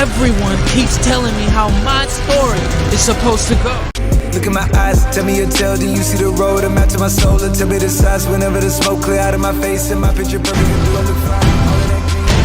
Everyone keeps telling me how my story is supposed to go. Look in my eyes, tell me your tale, then you see the road. I'm out to my soul, and tell me the size whenever the smoke clear out of my face. And my picture perfect, you do I look fine.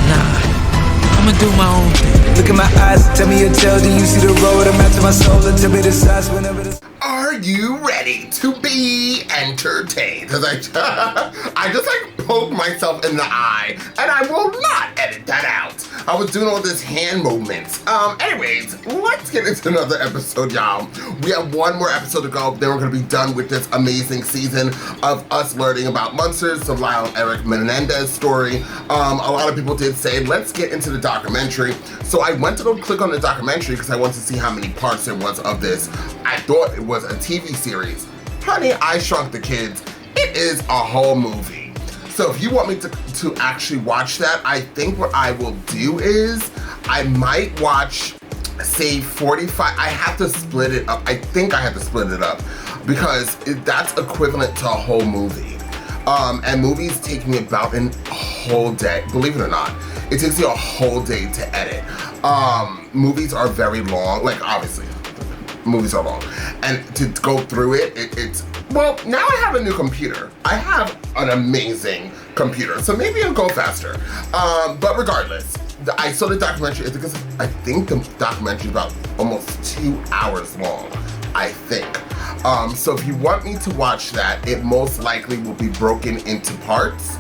Nah, I'ma do my own thing. Look in my eyes, tell me your tale, then you see the road. I'm out to my soul, and tell me the size whenever the... Are you ready to be entertained? Because I just like poked myself in the eye, and I will not edit that out. I was doing all this hand movements. Anyways, let's get into another episode, y'all. We have one more episode to go, then we're gonna be done with this amazing season of us learning about monsters, the Lyle and Erik Menendez story. A lot of people did say, let's get into the documentary. So I went to go click on the documentary because I wanted to see how many parts there was of this. I thought it was a TV series. Honey, I Shrunk the Kids. It is a whole movie. So if you want me to actually watch that, I think what I will do is I might watch, say 45, I have to split it up. I think I have to split it up because that's equivalent to a whole movie. And movies take me about a whole day, believe it or not. It takes me a whole day to edit. Movies are very long, like obviously, movies are long. And to go through it, it's, well, now I have a new computer. I have an amazing computer, so maybe it'll go faster. But regardless, I saw the documentary, I think the documentary is about almost 2 hours long, I think. So if you want me to watch that, it most likely will be broken into parts.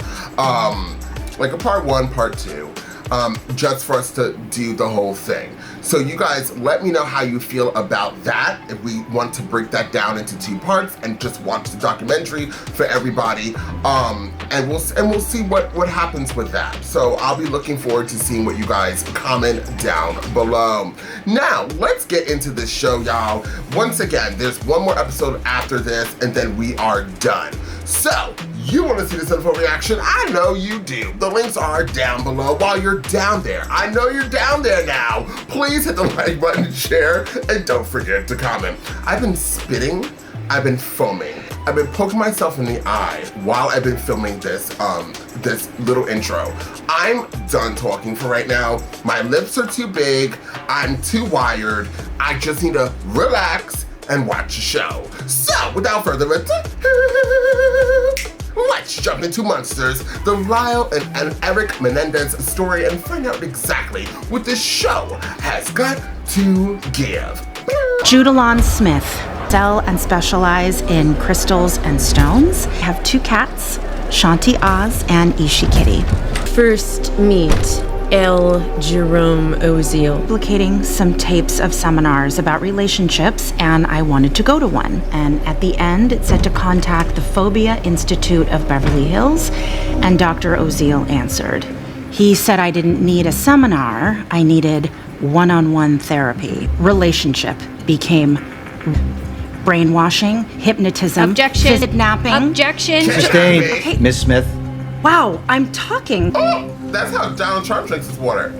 Like a part 1, part 2. Just for us to do the whole thing. So you guys, let me know how you feel about that, if we want to break that down into 2 parts and just watch the documentary for everybody. And we'll see what happens with that. So I'll be looking forward to seeing what you guys comment down below. Now, let's get into this show, y'all. Once again, there's one more episode after this, and then we are done. So, you want to see this info reaction? I know you do. The links are down below while you're down there. I know you're down there now. Please hit the like button, share, and don't forget to comment. I've been spitting, I've been foaming, I've been poking myself in the eye while I've been filming this this little intro. I'm done talking for right now. My lips are too big, I'm too wired. I just need to relax and watch the show. So, without further ado, let's jump into Monsters, the Lyle and Erik Menendez story, and find out exactly what this show has got to give. Judalon Smith, sell and specialize in crystals and stones. I have 2 cats, Shanti Oz and Ishi Kitty. First meet L. Jerome Oziel. Duplicating some tapes of seminars about relationships, and I wanted to go to one. And at the end, it said to contact the Phobia Institute of Beverly Hills, and Dr. Oziel answered. He said I didn't need a seminar, I needed one-on-one therapy. Relationship became brainwashing, hypnotism, Objection. kidnapping. Objection. Sustained. Okay. Miss Smith. Wow, I'm talking. Oh, that's how Donald Trump drinks his water.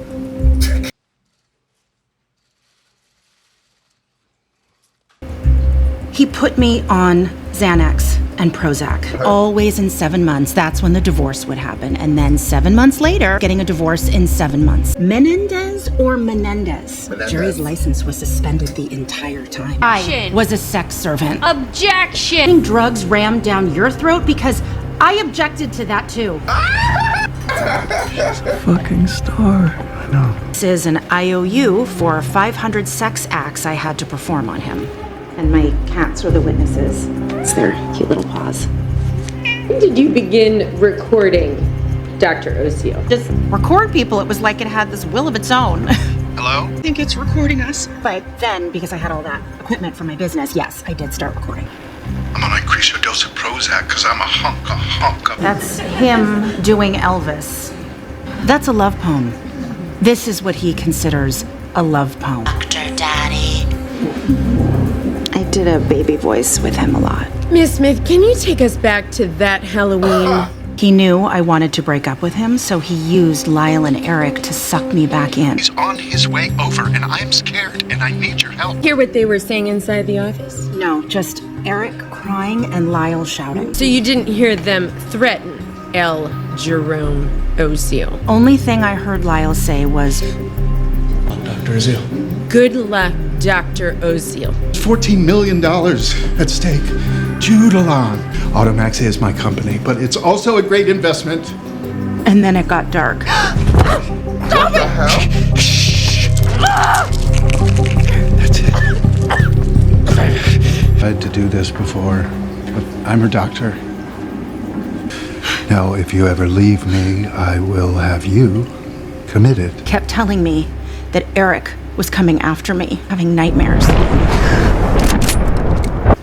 He put me on Xanax and Prozac, always in 7 months. That's when the divorce would happen. And then 7 months later, getting a divorce in 7 months. Menendez or Menendez? Menendez. Jerry's license was suspended the entire time. I Objection. was a sex servant. Objection. Getting drugs rammed down your throat because I objected to that too. Fucking star. I know. This is an IOU for 500 sex acts I had to perform on him. And my cats are the witnesses. It's their cute little paws. When did you begin recording Dr. Oziel? Just record people. It was like it had this will of its own. Hello? I think it's recording us. But then, because I had all that equipment for my business, yes, I did start recording. I'm gonna increase your dose of Prozac because I'm a hunk of... That's him doing Elvis. That's a love poem. This is what he considers a love poem. Dr. Daddy. I did a baby voice with him a lot. Miss Smith, can you take us back to that Halloween? He knew I wanted to break up with him, so he used Lyle and Erik to suck me back in. He's on his way over, and I'm scared, and I need your help. Hear what they were saying inside the office? No, just Erik crying and Lyle shouting. So you didn't hear them threaten L. Jerome Oziel? Only thing I heard Lyle say was, Dr. Dr. Oziel. Good luck, Dr. Oziel. $14 million at stake. Jude Alon. Automax is my company, but it's also a great investment. And then it got dark. What the hell? That's it. I had to do this before, but I'm her doctor. Now, if you ever leave me, I will have you committed. Kept telling me that Erik was coming after me, having nightmares.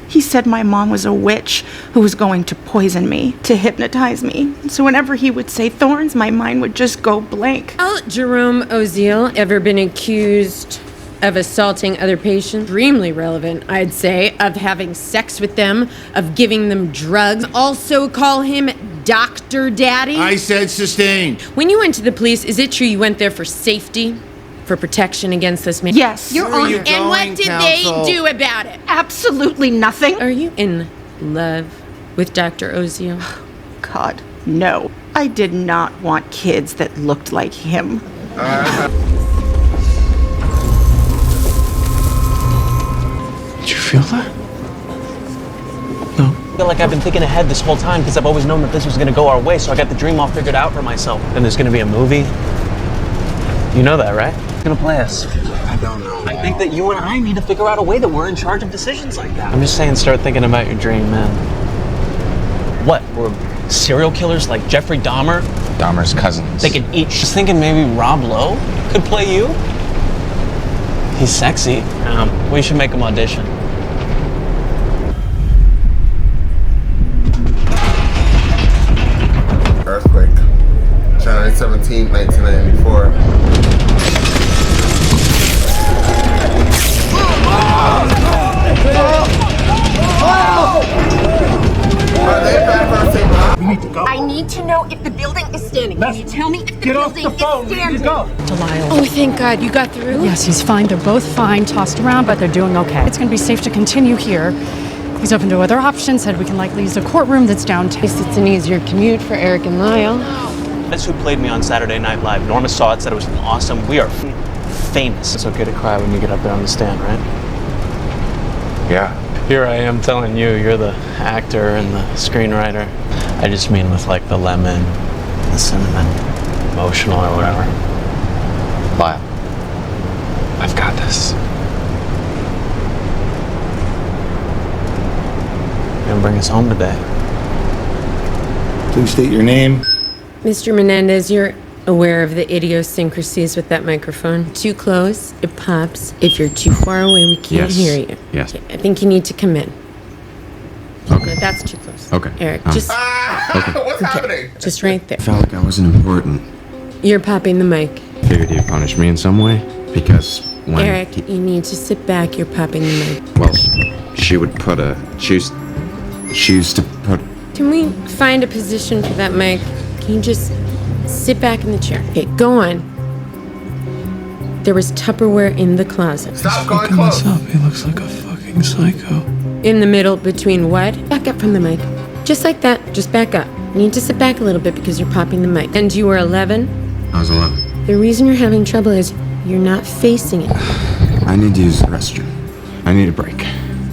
He said my mom was a witch who was going to poison me, to hypnotize me. So whenever he would say thorns, my mind would just go blank. Well, Jerome Oziel ever been accused of assaulting other patients? Extremely relevant, I'd say, of having sex with them, of giving them drugs. Also call him Dr. Daddy. I said sustained. When you went to the police, is it true you went there for safety? For protection against this man? Yes. Your Where are Honor. you And what going, did counsel? they do about it? Absolutely nothing. Are you in love with Dr. Oziel? God, no. I did not want kids that looked like him. Did you feel that? No. I feel like I've been thinking ahead this whole time because I've always known that this was going to go our way, so I got the dream all figured out for myself. And there's going to be a movie. You know that, right? Who's going to play us? I don't know. I think that you and I need to figure out a way that we're in charge of decisions like that. I'm just saying, start thinking about your dream, man. What? We're serial killers like Jeffrey Dahmer? Dahmer's cousins. They could each. Just thinking maybe Rob Lowe could play you? He's sexy. We should make him audition. Earthquake. January 17, 1994. Are they back for a We need to go. I need to know if the building is standing. Can you tell me if the Get off building the phone. is We need standing? to go. Lyle. Oh, thank God you got through. Yes, he's fine. They're both fine, tossed around, but they're doing okay. It's going to be safe to continue here. He's open to other options, said we can likely use a courtroom that's downtown. At least it's an easier commute for Erik and Lyle. That's who played me on Saturday Night Live. Norma saw it, said it was awesome. We are famous. It's okay to cry when you get up there on the stand, right? Yeah. Here I am telling you, you're the actor and the screenwriter. I just mean with like the lemon, the cinnamon, emotional or whatever. Lyle, I've got this. You're gonna bring us home today. Please state your name. Mr. Menendez, you're aware of the idiosyncrasies with that microphone. Too close, it pops. If you're too far away, we can't Yes. hear you. Yes. I think you need to come in. Okay. No, that's too close. Okay. Erik, just What's happening? just right there. I felt like I wasn't important. You're popping the mic. Figured you'd punish me in some way because when Erik, you need to sit back. You're popping the mic. well, she would put she used to put. Can we find a position for that mic? Can you just sit back in the chair? Okay, go on. There was Tupperware in the closet. Stop going Fucking close. this up. He looks like a fucking psycho. In the middle between what? Back up from the mic. Just like that. Just back up. You need to sit back a little bit because you're popping the mic. And you were 11? I was 11. The reason you're having trouble is you're not facing it. I need to use the restroom. I need a break.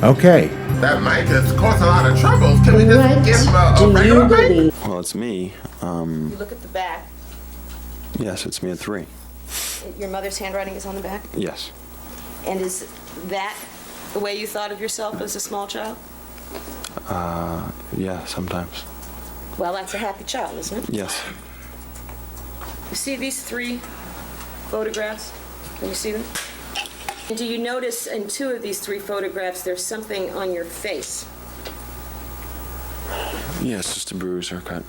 Okay. That mic is causing a lot of troubles. Can we just give him a regular mic? Well, it's me. You look at the back. Yes, it's me at 3. Your mother's handwriting is on the back. Yes. And is that the way you thought of yourself as a small child? Yeah, sometimes. Well, that's a happy child, isn't it? Yes. You see these 3 photographs? Can you see them? And do you notice in 2 of these 3 photographs there's something on your face? Yes, just a bruise or cut.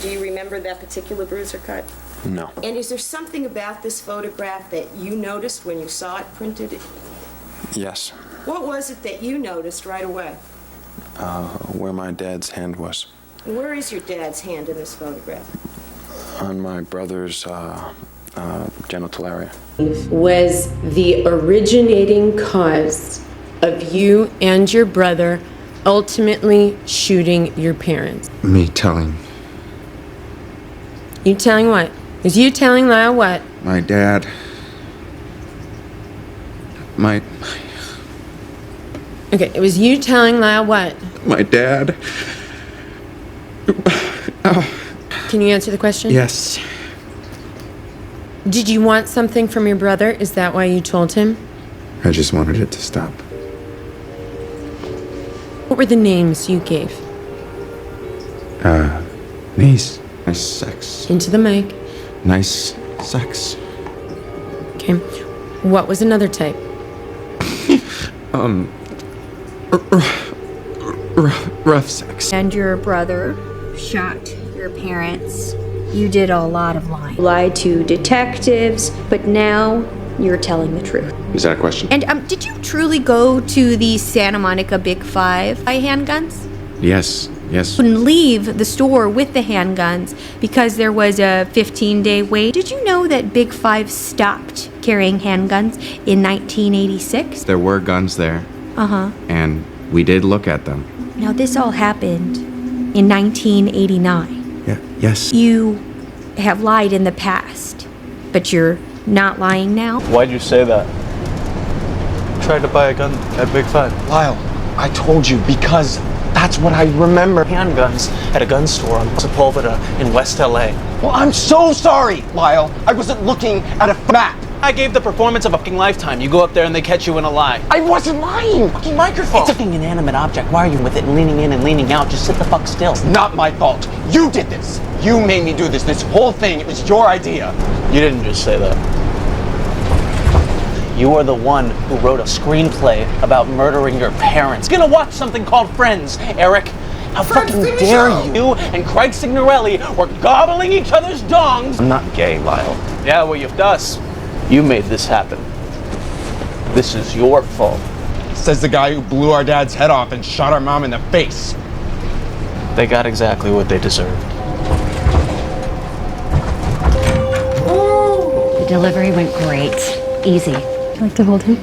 Do you remember that particular bruise or cut? No. And is there something about this photograph that you noticed when you saw it printed? Yes. What was it that you noticed right away? Where my dad's hand was. And where is your dad's hand in this photograph? On my brother's genital area. Was the originating cause of you and your brother ultimately shooting your parents? Me telling You telling what? Was you telling Lyle what? my dad Okay, it was you telling Lyle what? My dad. Can you answer the question? Yes. Did you want something from your brother? Is that why you told him? I just wanted it to stop. What were the names you gave? Nice sex. Into the mic. Nice sex. Okay. What was another type? Rough sex. And your brother shot your parents. You did a lot of lying. Lied to detectives, but now you're telling the truth. Is that a question? And did you truly go to the Santa Monica Big Five by handguns? Yes. Couldn't leave the store with the handguns because there was a 15-day wait. Did you know that Big Five stopped carrying handguns in 1986? There were guns there. And we did look at them. Now this all happened in 1989. Yeah. Yes. You have lied in the past, but you're not lying now. Why'd you say that? Tried to buy a gun at Big Five. Lyle, I told you because that's what I remember. Handguns at a gun store on Sepulveda in West LA. Well, I'm so sorry, Lyle. I wasn't looking at a map. I gave the performance of a fucking lifetime. You go up there and they catch you in a lie. I wasn't lying. Fucking microphone. It's a fucking inanimate object. Why are you with it and leaning in and leaning out? Just sit the fuck still. It's not my fault. You did this. You made me do this. This whole thing, it was your idea. You didn't just say that. You are the one who wrote a screenplay about murdering your parents. You're gonna watch something called Friends, Erik. How fucking dare you and Craig Signorelli were gobbling each other's dongs. I'm not gay, Lyle. Yeah, well, you've us. You made this happen. This is your fault. Says the guy who blew our dad's head off and shot our mom in the face. They got exactly what they deserved. The delivery went great. Easy. Would you like to hold him?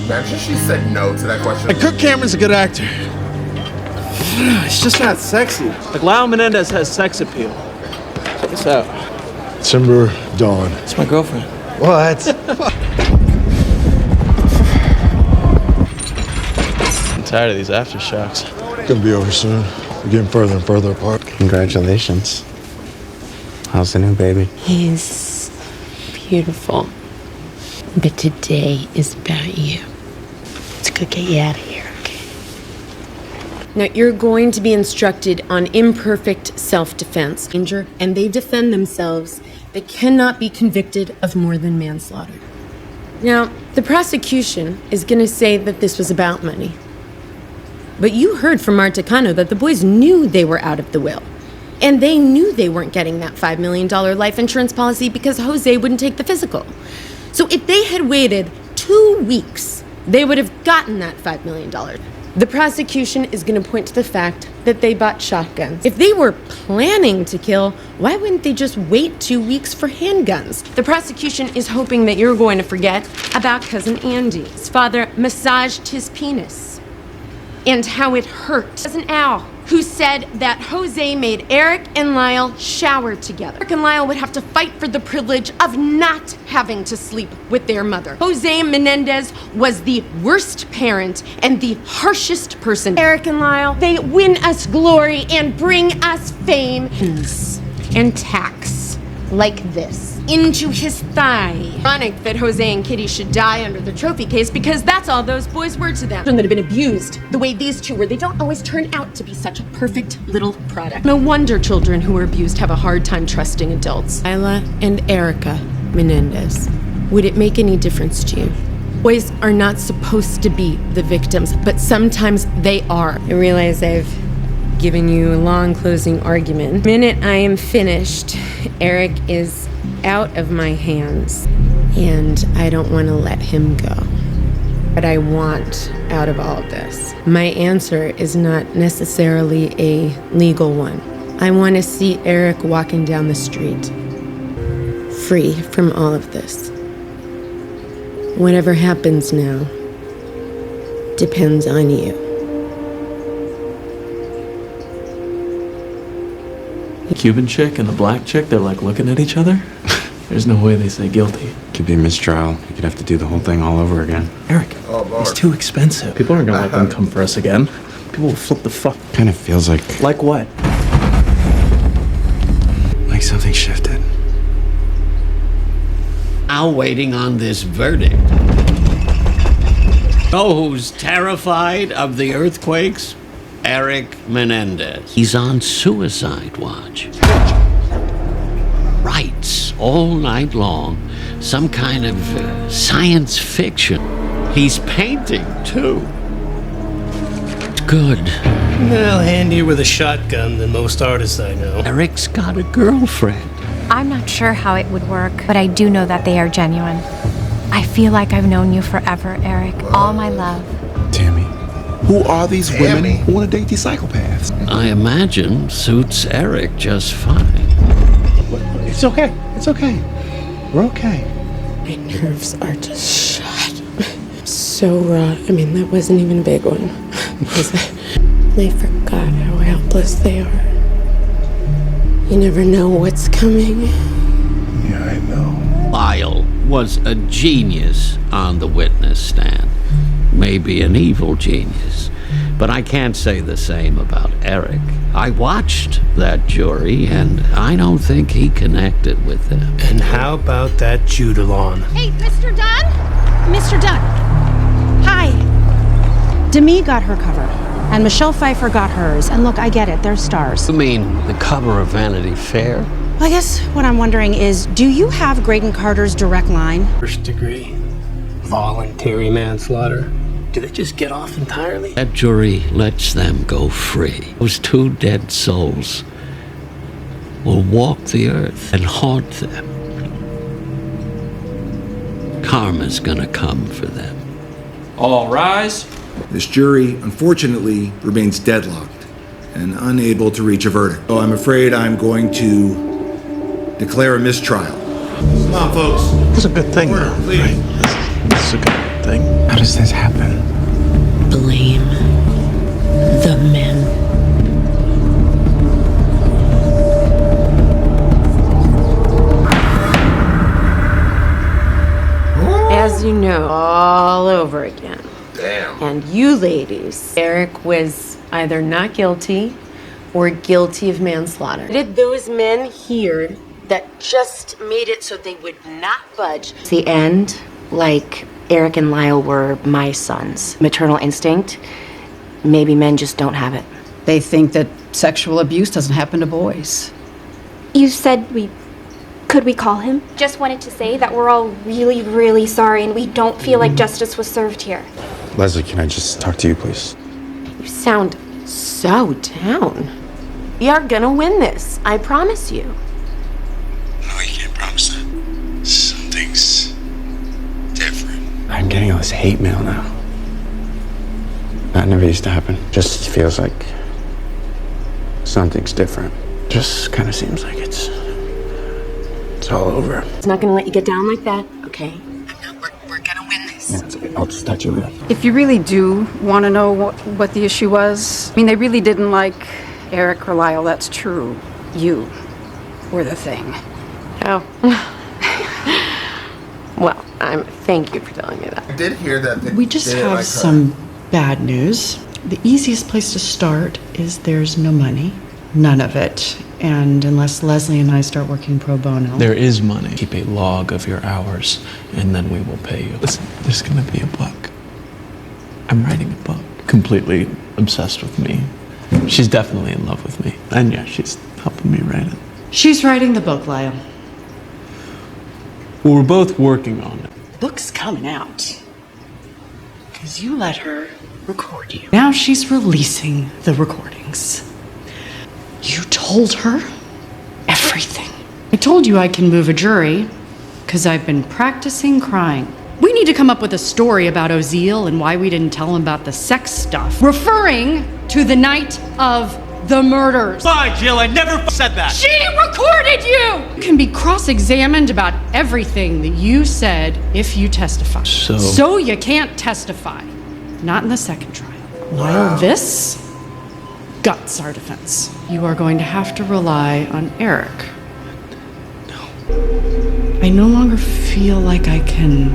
Imagine she said no to that question. Kirk Cameron's a good actor. It's just not sexy. Like Lyle Menendez has sex appeal. Check this out. Timber Dawn. It's my girlfriend. What? I'm tired of these aftershocks. Gonna be over soon. We're getting further and further apart. Congratulations. How's the new baby? He's beautiful. But today is about you. Let's go get you out of here, okay? Now, you're going to be instructed on imperfect self-defense. Danger, and they defend themselves. They cannot be convicted of more than manslaughter. Now, the prosecution is going to say that this was about money. But you heard from Marta Cano that the boys knew they were out of the will. And they knew they weren't getting that $5 million life insurance policy because Jose wouldn't take the physical. So if they had waited 2 weeks, they would have gotten that $5 million. The prosecution is going to point to the fact that they bought shotguns. If they were planning to kill, why wouldn't they just wait 2 weeks for handguns? The prosecution is hoping that you're going to forget about Cousin Andy. His father massaged his penis and how it hurt. Cousin Al, who said that Jose made Erik and Lyle shower together. Erik and Lyle would have to fight for the privilege of not having to sleep with their mother. Jose Menendez was the worst parent and the harshest person. Erik and Lyle, they win us glory and bring us fame and tax like this into his thigh. Ironic that Jose and Kitty should die under the trophy case because that's all those boys were to them. That have been abused the way these two were. They don't always turn out to be such a perfect little product. No wonder children who are abused have a hard time trusting adults. Lyle and Erika Menendez, would it make any difference to you? Boys are not supposed to be the victims, but sometimes they are. I realize I've given you a long closing argument. The minute I am finished, Erik is out of my hands, and I don't want to let him go. What I want out of all of this, my answer is not necessarily a legal one. I want to see Erik walking down the street, free from all of this. Whatever happens now depends on you. The Cuban chick and the black chick, they're like looking at each other. There's no way they say guilty. Could be a mistrial. You could have to do the whole thing all over again. Erik, Oh, Lord. it's too expensive. People aren't gonna let them come for us again. People will flip the fuck. Kind of feels like Like what? something shifted. Now waiting on this verdict. Know who's terrified of the earthquakes? Erik Menendez. He's on suicide watch. Writes all night long some kind of science fiction. He's painting, too. Good. Well, handier with a shotgun than most artists I know. Erik's got a girlfriend. I'm not sure how it would work, but I do know that they are genuine. I feel like I've known you forever, Erik. All my love. Tammy. Who are these women who want to date these psychopaths? I imagine suits Erik just fine. It's okay. It's okay. We're okay. My nerves are just shot. So raw. I mean, that wasn't even a big one. They forgot how helpless they are. You never know what's coming. Yeah, I know. Lyle was a genius on the witness stand. Maybe an evil genius. But I can't say the same about Erik. I watched that jury, and I don't think he connected with them. And how about that Judalon? Hey, Mr. Dunn? Mr. Dunn. Hi. Demi got her cover, and Michelle Pfeiffer got hers. And look, I get it, they're stars. You mean the cover of Vanity Fair? Well, I guess what I'm wondering is, do you have Graydon Carter's direct line? First degree. Voluntary manslaughter. Do they just get off entirely? That jury lets them go free. Those two dead souls will walk the earth and haunt them. Karma's gonna come for them. All rise. This jury, unfortunately, remains deadlocked and unable to reach a verdict. So I'm afraid I'm going to declare a mistrial. Come on, folks. It's a good thing, though. Please. Right? This is a good thing. How does this happen? Blame the men. As you know, all over again. Damn. And you ladies, Erik was either not guilty or guilty of manslaughter. Did those men here that just made it so they would not budge? It's the end, like Erik and Lyle were my sons. Maternal instinct, maybe men just don't have it. They think that sexual abuse doesn't happen to boys. You said could we call him? Just wanted to say that we're all really, really sorry and we don't feel like justice was served here. Leslie, can I just talk to you, please? You sound so down. We are gonna win this, I promise you. No, you can't promise that. Something's different. I'm getting all this hate mail now. That never used to happen. Just feels like something's different. Just kind of seems like it's all over. It's not gonna let you get down like that, okay? We're gonna win this. Yeah, it's okay. I'll just touch you later. If you really do want to know what the issue was, I mean, they really didn't like Erik or Lyle, that's true. You were the thing. Oh. Well, thank you for telling me that. I did hear that. We just have some bad news. The easiest place to start is there's no money. None of it. And unless Leslie and I start working pro bono. There is money. Keep a log of your hours, and then we will pay you. Listen, there's gonna be a book. I'm writing a book. Completely obsessed with me. She's definitely in love with me. And yeah, she's helping me write it. She's writing the book, Lyle. Well, we're both working on it. Book's coming out. Because you let her record you. Now she's releasing the recordings. You told her everything. I told you I can move a jury because I've been practicing crying. We need to come up with a story about Oziel and why we didn't tell him about the sex stuff, referring to the night of the murders. Bye, Jill, I never said that. She recorded you! You can be cross-examined about everything that you said if you testify. So you can't testify. Not in the second trial. While this guts our defense. You are going to have to rely on Erik. I no longer feel like I can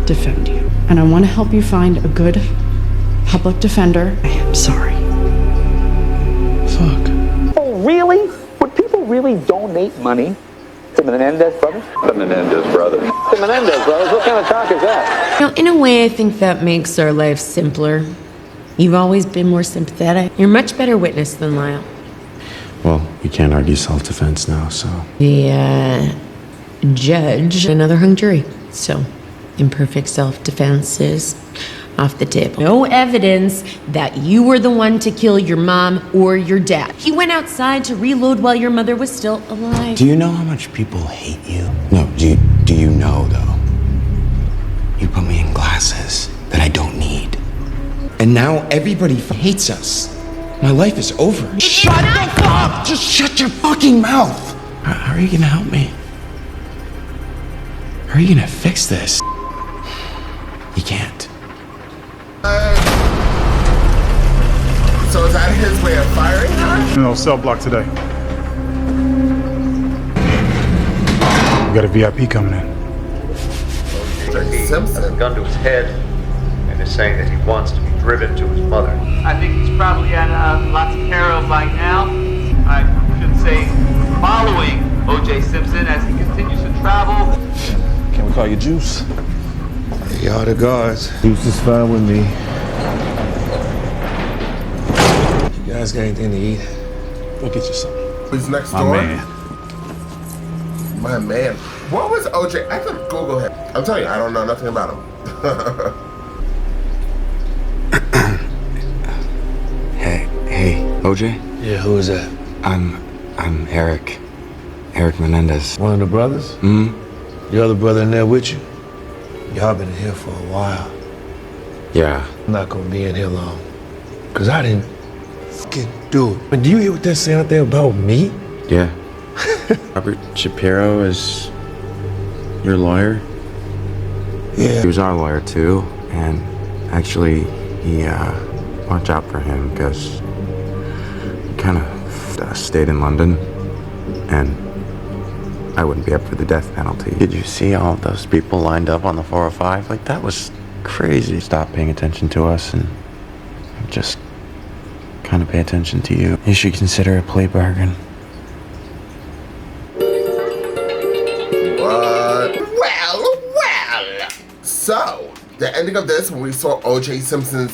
defend you. And I want to help you find a good public defender. I am sorry. Fuck. Oh, really? Would people really donate money to the Menendez brothers? The Menendez brothers. The Menendez brothers? What kind of talk is that? You know, in a way, I think that makes our life simpler. You've always been more sympathetic. You're a much better witness than Lyle. Well, you can't argue self-defense now, so. The judge, another hung jury. So, imperfect self-defense is off the table. No evidence that you were the one to kill your mom or your dad. He went outside to reload while your mother was still alive. Do you know how much people hate you? No, do you know, though? You put me in glasses that I don't need. And now everybody hates us. My life is over. Shut the fuck up! Just shut your fucking mouth! How are you gonna help me? How are you gonna fix this? You can't. So is that his way of firing her? No, cell block today. We got a VIP coming in. Simpson. A gun to his head and is saying that he wants to be driven to his mother. I think he's probably at lots of peril by now. I should say following O.J. Simpson as he continues to travel. Can we call you Juice? Y'all the guards. Juice is fine with me. You guys got anything to eat? Go get you something. Who's next My door? man. My man. What was OJ? I could Google him. I'm telling you, I don't know nothing about him. Hey, OJ? Yeah, who is that? I'm Erik. Erik Menendez. One of the brothers? Your other brother in there with you? Y'all been in here for a while. Yeah. I'm not gonna be in here long. Cause I didn't fucking do it. But do you hear what they're saying out there about me? Yeah. Robert Shapiro is your lawyer? Yeah. He was our lawyer too, and actually, watch out for him, because he kind of stayed in London, and I wouldn't be up for the death penalty. Did you see all of those people lined up on the 405? Like, that was crazy. Stop paying attention to us and just kind of pay attention to you. You should consider a plea bargain. Well. So, the ending of this, when we saw O.J. Simpson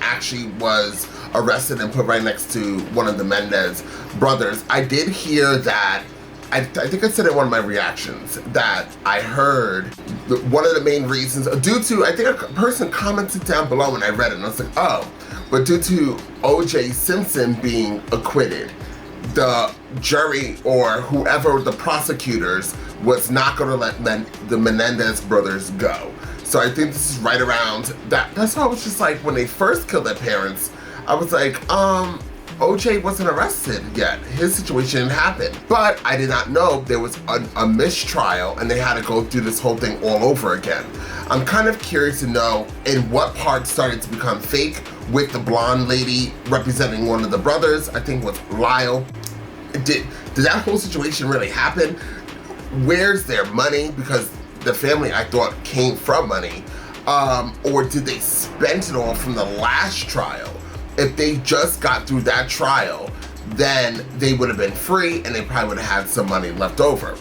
actually was arrested and put right next to one of the Menendez brothers, I did hear that, I think I said in one of my reactions, that I heard one of the main reasons, due to, I think a person commented down below when I read it, and I was like, oh, but due to O.J. Simpson being acquitted, the jury or whoever the prosecutors was not going to let the Menendez brothers go. So I think this is right around that. That's why I was just like, when they first killed their parents, I was like, OJ wasn't arrested yet. His situation didn't happen. But I did not know there was a mistrial and they had to go through this whole thing all over again. I'm kind of curious to know in what part started to become fake with the blonde lady representing one of the brothers, I think was Lyle. Did that whole situation really happen? Where's their money? Because the family, I thought, came from money. Or did they spend it all from the last trial? If they just got through that trial, then they would have been free and they probably would have had some money left over.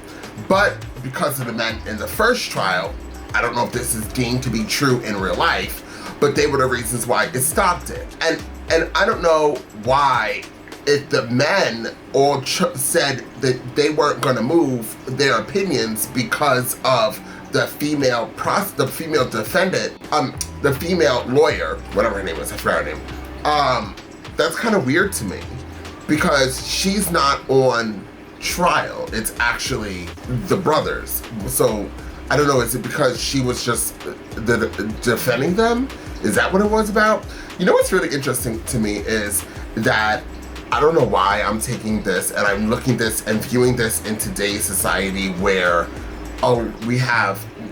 But because of the men in the first trial, I don't know if this is deemed to be true in real life, but they were the reasons why it stopped it. And I don't know why, if the men all said that they weren't going to move their opinions because of the female defendant, the female lawyer, whatever her name is, I forgot her name. That's kind of weird to me because she's not on trial. It's actually the brothers. So I don't know, is it because she was just defending them? Is that what it was about? You know what's really interesting to me is that I don't know why I'm taking this and I'm looking this and viewing this in today's society where,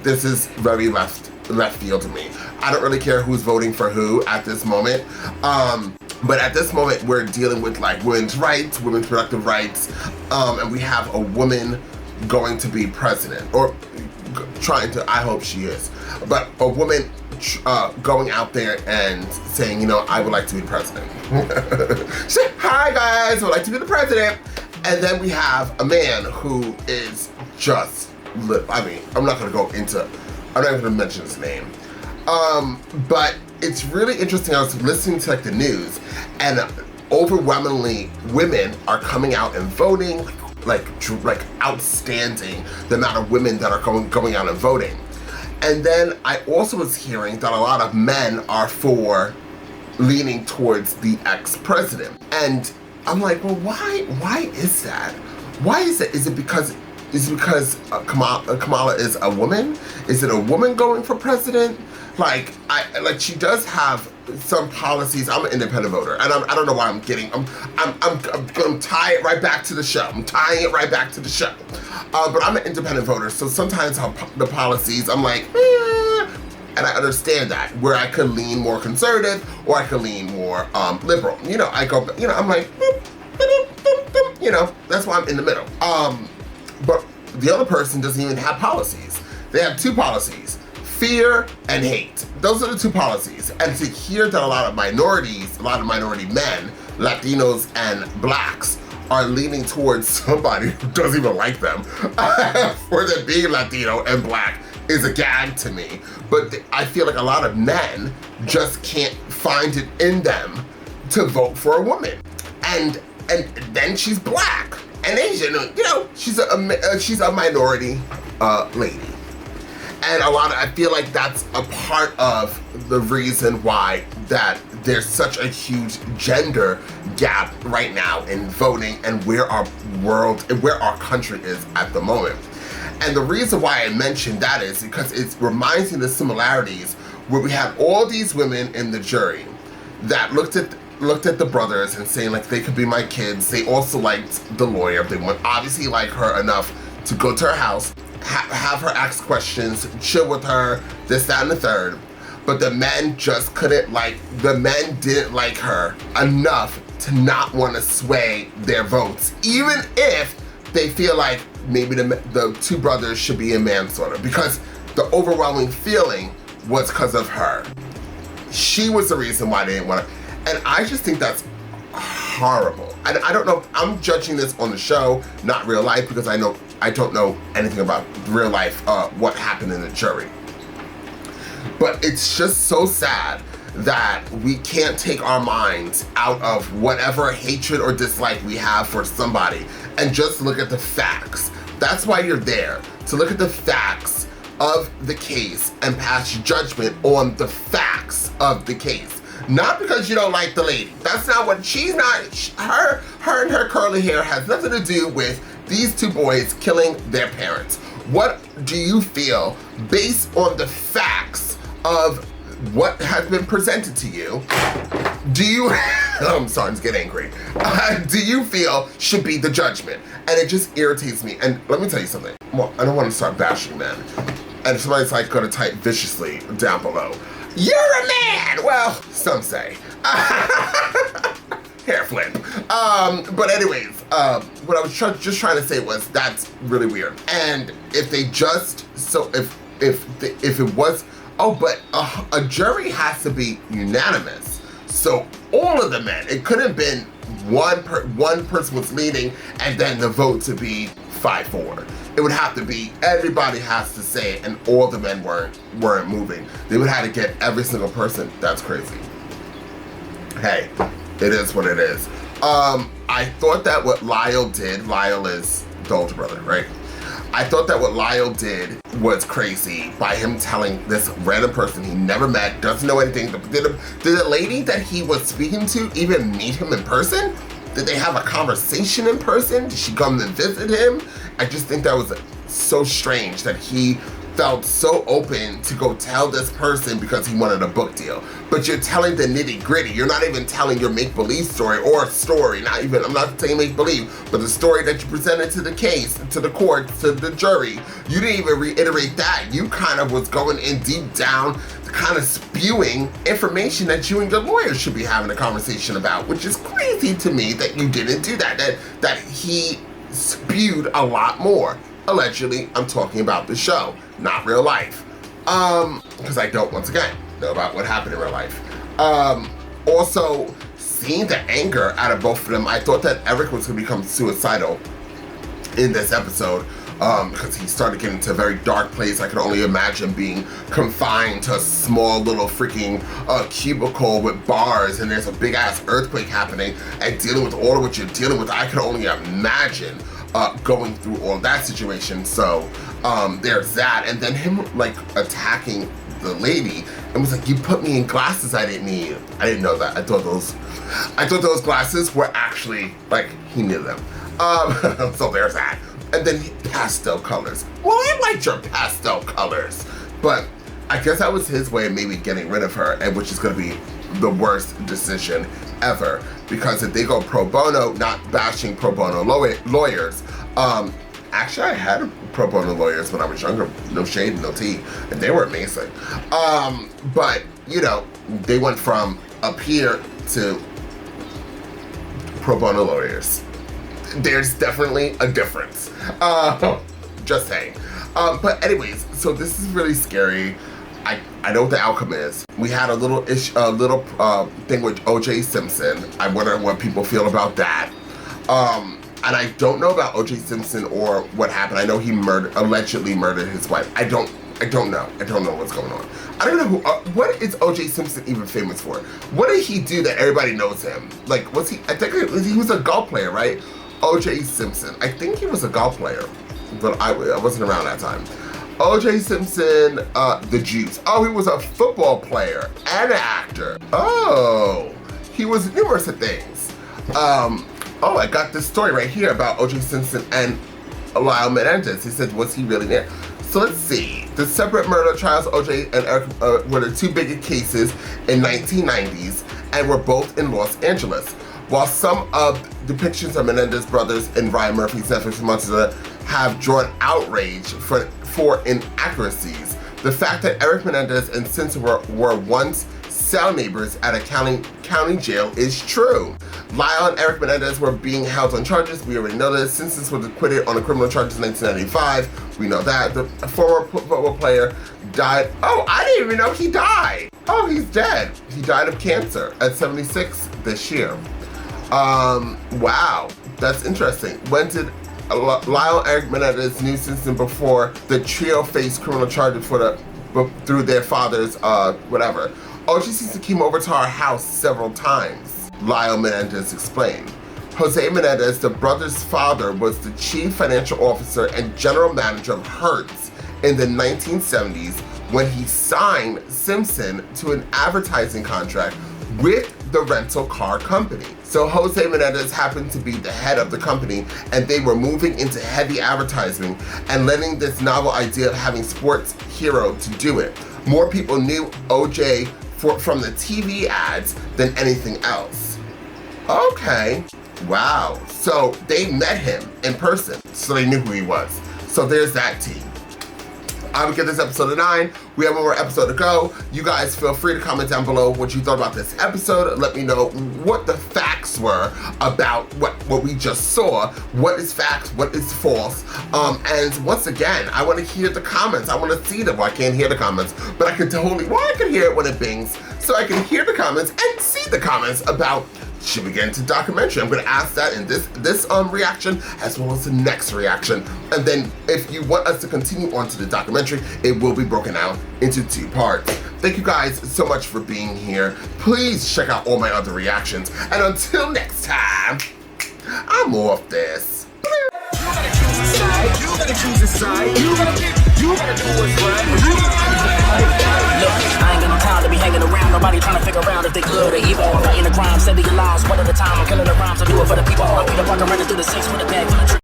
this is very left field to me. I don't really care who's voting for who at this moment. But at this moment, we're dealing with like women's rights, women's productive rights, and we have a woman going to be president, or trying to, I hope she is, but a woman going out there and saying, you know, I would like to be the president. Hi guys, I would like to be the president. And then we have a man who is just, I mean, I'm not gonna mention his name. But it's really interesting. I was listening to like the news, and overwhelmingly women are coming out and voting, like outstanding the amount of women that are going out and voting. And then I also was hearing that a lot of men are leaning towards the ex-president. And I'm like, well, why is that? Why is it? Is it because Kamala is a woman? Is it a woman going for president? Like she does have some policies. I'm an independent voter, and I don't know why I'm gonna tie it right back to the show. I'm tying it right back to the show. But I'm an independent voter, so sometimes the policies, I'm like, and I understand that, where I could lean more conservative or I could lean more liberal. You know, I'm like, boop, boop, boop, boop, you know, that's why I'm in the middle. But the other person doesn't even have policies. They have two policies: fear and hate. Those are the two policies. And to hear that a lot of minority men, Latinos and blacks, are leaning towards somebody who doesn't even like them for them being Latino and black is a gag to me. But I feel like a lot of men just can't find it in them to vote for a woman. And then she's black and Asian, you know, she's a minority lady. And I feel like that's a part of the reason why that there's such a huge gender gap right now in voting and where our country is at the moment. And the reason why I mentioned that is because it reminds me of the similarities where we had all these women in the jury that looked at the brothers and saying like they could be my kids. They also liked the lawyer. They would obviously like her enough to go to her house, have her ask questions, chill with her, this, that, and the third. But the men didn't like her enough to not want to sway their votes, even if they feel like maybe the two brothers should be in manslaughter, because the overwhelming feeling was because of her. She was the reason why they didn't want to. And I just think that's horrible. And I don't know if I'm judging this on the show, not real life, because I don't know anything about real life, what happened in the jury. But it's just so sad that we can't take our minds out of whatever hatred or dislike we have for somebody and just look at the facts. That's why you're there, to look at the facts of the case and pass judgment on the facts of the case. Not because you don't like the lady. That's not what, her and her curly hair has nothing to do with these two boys killing their parents. What do you feel, based on the facts of what has been presented to you, I'm sorry, I'm just getting angry. Do you feel should be the judgment? And it just irritates me. And let me tell you something. Well, I don't want to start bashing men. And somebody's like going to type viciously down below, "You're a man!" Well, some say. Hair flip. But anyways, what I was just trying to say was that's really weird. And if they just, so if it was, but a jury has to be unanimous. So all of the men, it couldn't have been one person was leading and then the vote to be 5-4. It would have to be, everybody has to say it, and all the men weren't moving. They would have to get every single person. That's crazy. Hey, it is what it is. I thought that what Lyle did, Lyle is the older brother, right? I thought that what Lyle did was crazy by him telling this random person he never met, doesn't know anything. Did the lady that he was speaking to even meet him in person? Did they have a conversation in person? Did she come and visit him? I just think that was so strange that he felt so open to go tell this person because he wanted a book deal. But you're telling the nitty gritty. You're not even telling your make-believe story or a story. I'm not saying make-believe, but the story that you presented to the case, to the court, to the jury, you didn't even reiterate that. You kind of was going in deep down, kind of spewing information that you and your lawyer should be having a conversation about, which is crazy to me that you didn't do that. That he spewed a lot more. allegedly, I'm talking about the show, not real life. Because I don't, once again, know about what happened in real life. Also, seeing the anger out of both of them, I thought that Erik was going to become suicidal in this episode. Because he started getting to a very dark place. I could only imagine being confined to a small little freaking cubicle with bars, and there's a big ass earthquake happening, and dealing with all of what you're dealing with. I could only imagine going through all that situation. So there's that, and then him like attacking the lady and was like, "You put me in glasses I didn't need." I didn't know that. I thought those glasses were actually like he knew them. So there's that. And then pastel colors. Well, I liked your pastel colors, but I guess that was his way of maybe getting rid of her, and which is going to be the worst decision ever, because if they go pro bono, not bashing pro bono lawyers. Actually, I had pro bono lawyers when I was younger. No shade, no tea, and they were amazing. But you know, they went from up here to pro bono lawyers. There's definitely a difference. Just saying. But anyways, so this is really scary. I know what the outcome is. We had a little thing with O.J. Simpson. I wonder what people feel about that. And I don't know about O.J. Simpson or what happened. I know he allegedly murdered his wife. I don't know. I don't know what's going on. I don't know what is O.J. Simpson even famous for? What did he do that everybody knows him? Like, was he? I think he was a golf player, right? O.J. Simpson. I think he was a golf player, but I wasn't around that time. O.J. Simpson, the Juice. Oh, he was a football player and an actor. Oh, he was numerous of things. Oh, I got this story right here about O.J. Simpson and Lyle Menendez. He said, was he really there? So let's see. The separate murder trials O.J. and Erik were the two biggest cases in 1990s and were both in Los Angeles. While some of depictions of Menendez brothers and Ryan Murphy's Netflix monster have drawn outrage for inaccuracies, the fact that Erik Menendez and Simpson were once cell neighbors at a county jail is true. Lyle and Erik Menendez were being held on charges. We already know this. Simpson was acquitted on a criminal charges in 1995. We know that. The former football player died. Oh, I didn't even know he died. Oh, he's dead. He died of cancer at 76 this year. Wow, that's interesting. When did Lyle and Erik Menendez knew Simpson before the trio faced criminal charges through their father's whatever? O.J. Simpson came over to our house several times, Lyle Menendez explained. Jose Menendez, the brother's father, was the chief financial officer and general manager of Hertz in the 1970s when he signed Simpson to an advertising contract with the rental car company. So Jose Menendez happened to be the head of the company, and they were moving into heavy advertising and letting this novel idea of having sports hero to do it. More people knew OJ from the TV ads than anything else. Okay, wow. So they met him in person, so they knew who he was. So there's that tea. I would give this episode a 9. We have one more episode to go. You guys feel free to comment down below what you thought about this episode. Let me know what the facts were about what we just saw. What is facts? What is false? And once again, I want to hear the comments. I want to see them. Well, I can't hear the comments, but I can totally, I can hear it when it bings. So I can hear the comments and see the comments about, should we get into documentary? I'm going to ask that in this reaction as well as the next reaction. And then if you want us to continue on to the documentary, it will be broken out into 2 parts. Thank you guys so much for being here. Please check out all my other reactions. And until next time, I'm off this. You gotta choose a side. You gotta do what's right. Look, I ain't got no time to be hanging around. Nobody trying to figure out if they good or evil. I'm fighting the crime, steady your lies. One at a time, I'm killing the rhymes. I do it for the people. I'm Peter Parker running through the 6 with a bag full of